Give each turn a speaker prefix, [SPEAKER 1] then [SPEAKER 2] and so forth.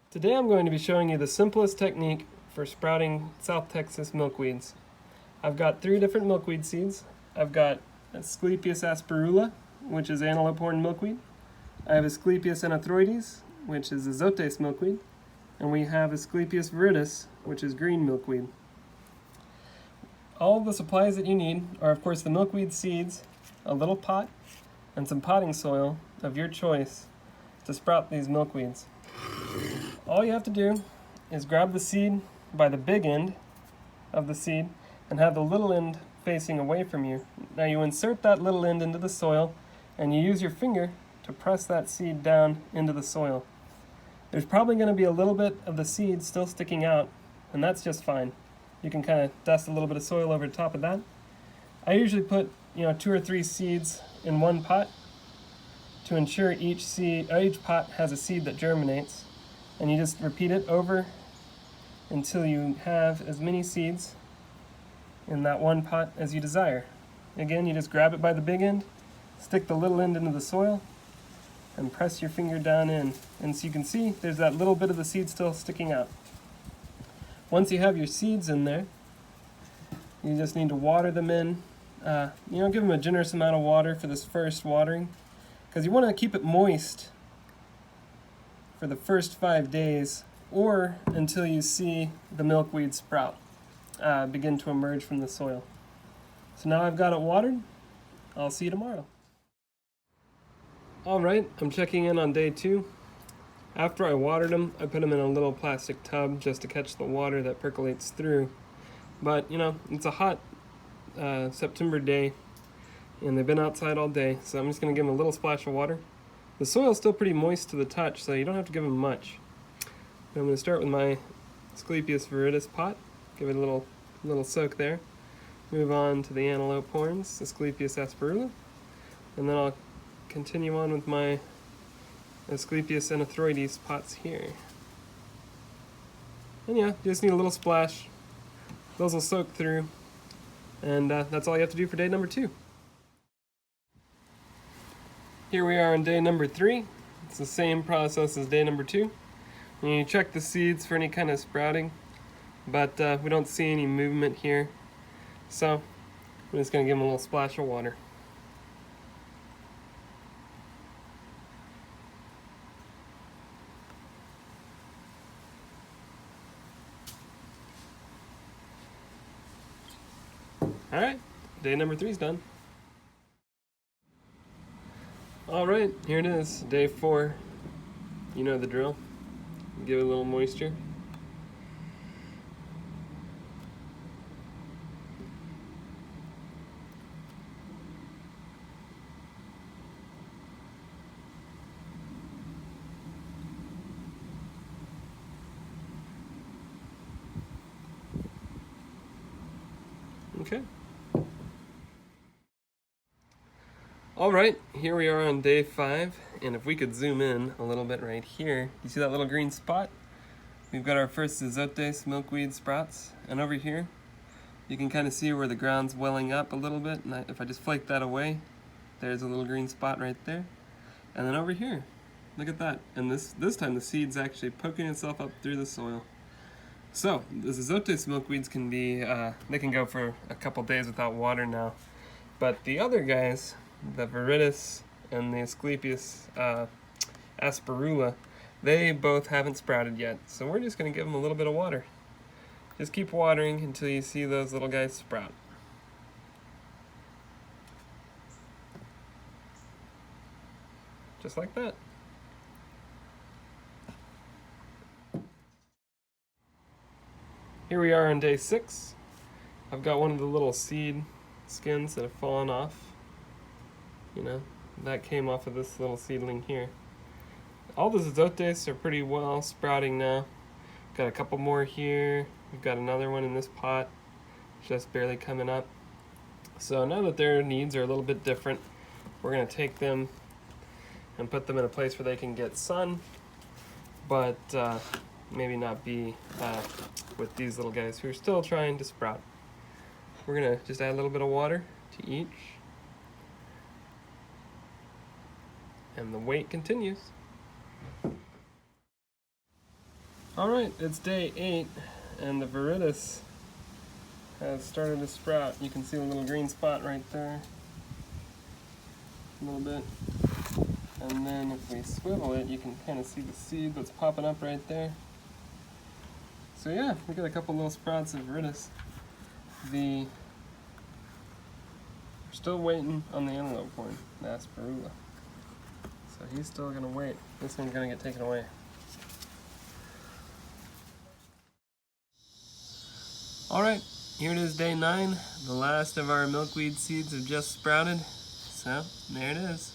[SPEAKER 1] Today I'm going to be showing you the simplest technique for sprouting South Texas milkweeds. I've got 3 different milkweed seeds. I've got Asclepias asperula, which is antelope horn milkweed. I have Asclepias anthroides, which is azotes milkweed. And we have Asclepias viridis, which is green milkweed. All of the supplies that you need are, of course, the milkweed seeds, a little pot, and some potting soil of your choice to sprout these milkweeds. All you have to do is grab the seed by the big end of the seed and have the little end facing away from you. Now you insert that little end into the soil and you use your finger to press that seed down into the soil. There's probably going to be a little bit of the seed still sticking out, and that's just fine. You can kind of dust a little bit of soil over the top of that. I usually put 2 or 3 seeds in one pot to ensure each pot has a seed that germinates, and you just repeat it over until you have as many seeds in that one pot as you desire. Again, you just grab it by the big end, stick the little end into the soil, and press your finger down in. And so you can see there's that little bit of the seed still sticking out. Once you have your seeds in there, you just need to water them in. Give them a generous amount of water for this first watering, because you want to keep it moist for the first 5 days or until you see the milkweed sprout begin to emerge from the soil. So now I've got it watered. I'll see you tomorrow. Alright, I'm checking in on day 2. After I watered them, I put them in a little plastic tub just to catch the water that percolates through. But, it's a hot September day, and they've been outside all day, so I'm just going to give them a little splash of water. The soil's still pretty moist to the touch, so you don't have to give them much. I'm going to start with my Asclepias viridis pot, give it a little soak there. Move on to the antelope horns, Asclepias asperula, and then I'll continue on with my Asclepias anthroides pots here. And you just need a little splash. Those will soak through, and that's all you have to do for day number 2. Here we are on day number 3. It's the same process as day number 2. And you check the seeds for any kind of sprouting, but we don't see any movement here. So I'm just going to give them a little splash of water. Alright, day number 3 is done. Alright, here it is, day 4. You know the drill. Give it a little moisture. Okay. Alright, here we are on day 5, and if we could zoom in a little bit right here, you see that little green spot? We've got our first azotes milkweed sprouts, and over here, you can kind of see where the ground's welling up a little bit, and if I just flake that away, there's a little green spot right there. And then over here, look at that, and this time the seed's actually poking itself up through the soil. So, the azotes milkweeds can be, they can go for a couple days without water now, but the other guys, the viridis and the Asclepias asperula, they both haven't sprouted yet, so we're just going to give them a little bit of water. Just keep watering until you see those little guys sprout. Just like that. Here we are on day 6. I've got one of the little seed skins that have fallen off. That came off of this little seedling here. All the azotes are pretty well sprouting now. Got a couple more here. We've got another one in this pot, just barely coming up. So now that their needs are a little bit different, we're going to take them and put them in a place where they can get sun, but maybe not be with these little guys who are still trying to sprout. We're going to just add a little bit of water to each. And the wait continues. Alright, it's day 8, and the viridis has started to sprout. You can see the little green spot right there. A little bit. And then if we swivel it, you can kind of see the seed that's popping up right there. So yeah, we got a couple little sprouts of viridis. We're still waiting on the antelope horn, the asperula. So he's still gonna wait. This one's gonna get taken away. Alright, here it is, day 9. The last of our milkweed seeds have just sprouted. So, there it is.